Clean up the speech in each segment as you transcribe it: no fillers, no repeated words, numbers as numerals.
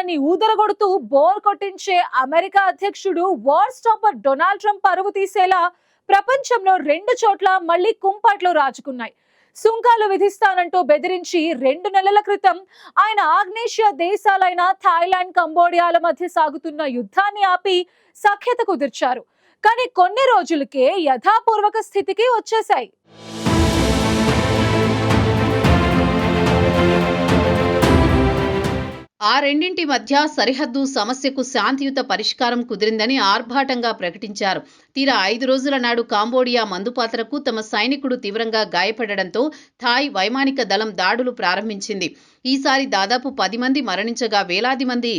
దేశాన్ని ఊదరగొడుతూ bore కొట్టించే America అధ్యక్షుడు war stopper Donald Trump పరువు తీసేలా ప్రపంచంలో 2 చోట్ల మళ్లీ కుంపట్లు రాజుకున్నాయి. సుంకాలు విధిస్తానంటూ బెదిరించి 2 నెలల క్రితం ఆయన ఆగ్నేషియా దేశాలైన థాయిలాండ్, కంబోడియాల మధ్య సాగుతున్న యుద్ధాన్ని ఆపి సఖ్యత కుదిర్చారు. కానీ కొన్ని రోజులకే యథాపూర్వక స్థితికి వచ్చేశాయి. ఆ రెండింటి మధ్య సరిహద్దు సమస్యకు శాంతియుత పరిష్కారం కుదిరిందని ఆర్భాటంగా ప్రకటించారు. తీరా 5 రోజుల నాడు కాంబోడియా మందుపాత్రకు తమ సైనికుడు తీవ్రంగా గాయపడడంతో థాయ్ వైమానిక దళం దాడులు ప్రారంభించింది. ఈసారి దాదాపు 10 మంది మరణించగా వేలాది మంది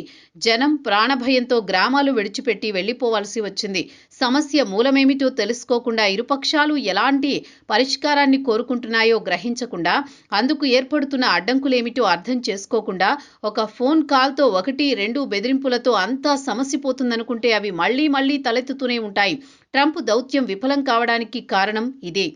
జనం ప్రాణభయంతో గ్రామాలు విడిచిపెట్టి వెళ్లిపోవాల్సి వచ్చింది. సమస్య మూలమేమిటో తెలుసుకోకుండా ఇరుపక్షాలు ఎలాంటి పరిష్కారాన్ని కోరుకుంటున్నాయో గ్రహించకుండా, అందుకు ఏర్పడుతున్న అడ్డంకులేమిటో అర్థం చేసుకోకుండా ఒక ఫోన్ కాల్తో 1-2 బెదిరింపులతో అంతా సమసిపోతుందనుకుంటే అవి మళ్లీ తలెత్తుతూనే ఉంటాయి. ట్రంప్ దౌత్యం విఫలం కావడానికి కారణం ఇదే.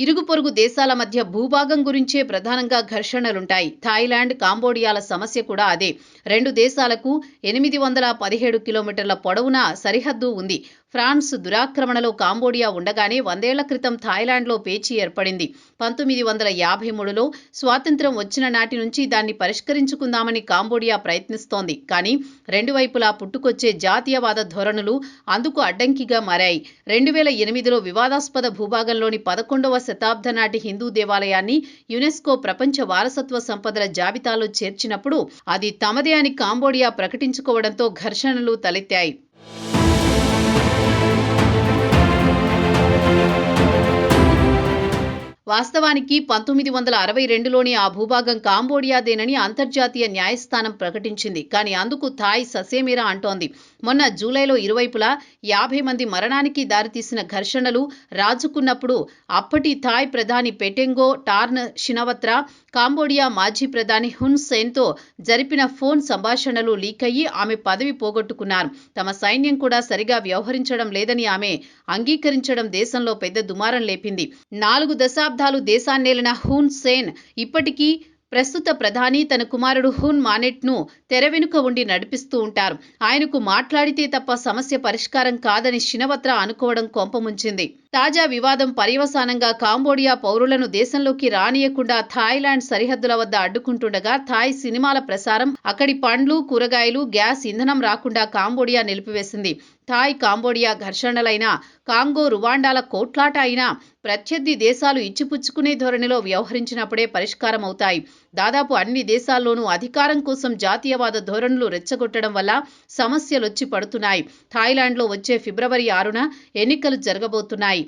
ఇరుగు పొరుగు దేశాల మధ్య భూభాగం గురించే ప్రధానంగా ఘర్షణలుంటాయి. థాయిలాండ్, కాంబోడియాల సమస్య కూడా అదే. 2 దేశాలకు 817 కిలోమీటర్ల పొడవున సరిహద్దు ఉంది. ఫ్రాన్స్ దురాక్రమణలో కాంబోడియా ఉండగానే 100 ఏళ్ల క్రితం థాయిలాండ్లో పేచీ ఏర్పడింది. 1953లో స్వాతంత్ర్యం వచ్చిన నాటి నుంచి దాన్ని పరిష్కరించుకుందామని కాంబోడియా ప్రయత్నిస్తోంది. కానీ 2 వైపులా పుట్టుకొచ్చే జాతీయవాద ధోరణులు అందుకు అడ్డంకిగా మారాయి. 2008లో వివాదాస్పద భూభాగంలోని 11వ శతాబ్ద నాటి హిందూ దేవాలయాన్ని యునెస్కో ప్రపంచ వారసత్వ సంపదల జాబితాలో చేర్చినప్పుడు అది తమదే అని కాంబోడియా ప్రకటించుకోవడంతో ఘర్షణలు తలెత్తాయి. వాస్తవానికి 1962లోని ఆ భూభాగం కాంబోడియాదేనని అంతర్జాతీయ న్యాయస్థానం ప్రకటించింది. కానీ అందుకు థాయ్ ససేమిరా అంటోంది. మొన్న జూలైలో ఇరువైపులా 50 మంది మరణానికి దారితీసిన ఘర్షణలు రాజుకున్నప్పుడు అప్పటి థాయ్ ప్రధాని పెటెంగో టార్న్ షినవత్రా కాంబోడియా మాజీ ప్రధాని హున్ సెన్తో జరిపిన ఫోన్ సంభాషణలు లీక్ అయ్యి ఆమె పదవి పోగొట్టుకున్నారు. తమ సైన్యం కూడా సరిగా వ్యవహరించడం లేదని ఆమె అంగీకరించడం దేశంలో పెద్ద దుమారం లేపింది. 4 దశాబ్దాలు దేశాన్నేలిన హున్ సెన్ ఇప్పటికీ ప్రస్తుత ప్రధాని తన కుమారుడు హున్ మానెట్ను తెర వెనుక ఉండి నడిపిస్తూ ఉంటారు. ఆయనకు మాట్లాడితే తప్ప సమస్య పరిష్కారం కాదని షినవత్రా అనుకోవడం కొంపముంచింది. తాజా వివాదం పర్యవసానంగా కాంబోడియా పౌరులను దేశంలోకి రానియకుండా థాయిలాండ్ సరిహద్దుల వద్ద అడ్డుకుంటుండగా థాయ్ సినిమాల ప్రసారం, అక్కడి పండ్లు, కూరగాయలు, గ్యాస్, ఇంధనం రాకుండా కాంబోడియా నిలిపివేసింది. థాయ్ కాంబోడియా ఘర్షణలైనా, కాంగో రువాండాల కోట్లాట అయినా ప్రత్యర్థి దేశాలు ఇచ్చిపుచ్చుకునే ధోరణిలో వ్యవహరించినప్పుడే పరిష్కారం అవుతాయి. దాదాపు అన్ని దేశాల్లోనూ అధికారం కోసం జాతీయవాద ధోరణులు రెచ్చగొట్టడం వల్ల సమస్యలొచ్చి పడుతున్నాయి. థాయిలాండ్లో వచ్చే ఫిబ్రవరి 6న ఎన్నికలు జరగబోతున్నాయి.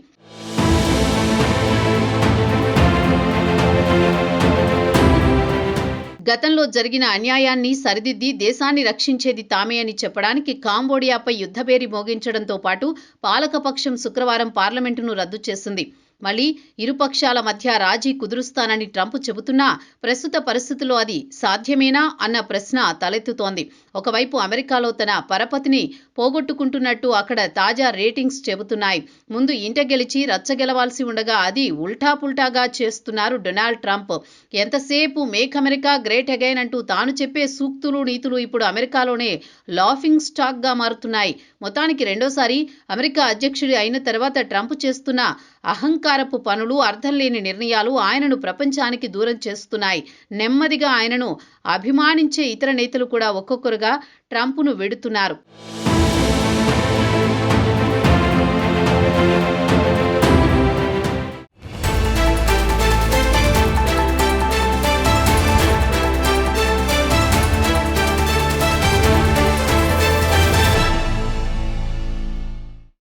గతంలో జరిగిన అన్యాయాన్ని సరిదిద్ది దేశాన్ని రక్షించేది తామే అని చెప్పడానికి కాంబోడియాపై యుద్ధభేరి మోగించడంతో పాటు పాలకపక్షం శుక్రవారం పార్లమెంటును రద్దు చేసింది. మళ్లీ ఇరుపక్షాల మధ్య రాజీ కుదురుస్తానని ట్రంప్ చెబుతున్నా ప్రస్తుత పరిస్థితుల్లో అది సాధ్యమేనా అన్న ప్రశ్న తలెత్తుతోంది. ఒకవైపు అమెరికాలో తన పరపతిని పోగొట్టుకుంటున్నట్టు అక్కడ తాజా రేటింగ్స్ చెబుతున్నాయి. ముందు ఇంట గెలిచి రచ్చగెలవాల్సి ఉండగా అది ఉల్టాపుల్టాగా చేస్తున్నారు డొనాల్డ్ ట్రంప్. ఎంతసేపు మేక్ అమెరికా గ్రేట్ అగైన్ అంటూ తాను చెప్పే సూక్తులు, నీతులు ఇప్పుడు అమెరికాలోనే లాఫింగ్ స్టాక్ గా మారుతున్నాయి. మొత్తానికి రెండోసారి అమెరికా అధ్యక్షుడి అయిన తర్వాత ట్రంప్ చేస్తున్న అహంకారపు పనులు, అర్థం లేని నిర్ణయాలు ఆయనను ప్రపంచానికి దూరం చేస్తున్నాయి. నెమ్మదిగా ఆయనను అభిమానించే ఇతర నేతలు కూడా ఒక్కొక్కరుగా ట్రంప్ను వెడుతున్నారు.